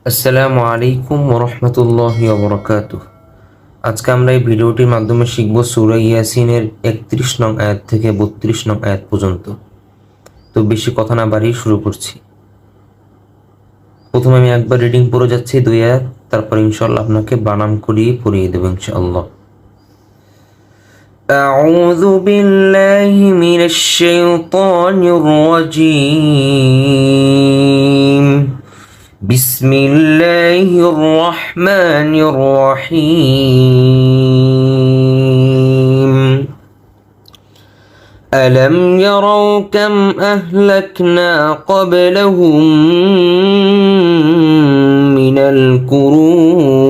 আসসালামু আলাইকুম ওরহমতুল্লাহি ওবরাকাতুহ। আজকে আমরা এই ভিডিওটির মাধ্যমে শিখব সূরা ইয়াসিনের 31 নং আয়াত থেকে 32 নং আয়াত পর্যন্ত। তো বেশি কথা না বাড়িয়ে শুরু করছি। প্রথমে আমি একবার রিডিং পড়ে যাচ্ছি 2 আয়াত, তারপর ইনশাআল্লাহ আপনাকে বানান করিয়ে পড়িয়ে দেব ইনশাআল্লাহ। أعوذ بالله من الشيطان الرجيم بسم الله الرحمن الرحيم ألم يروا كم أهلكنا قبلهم من القرون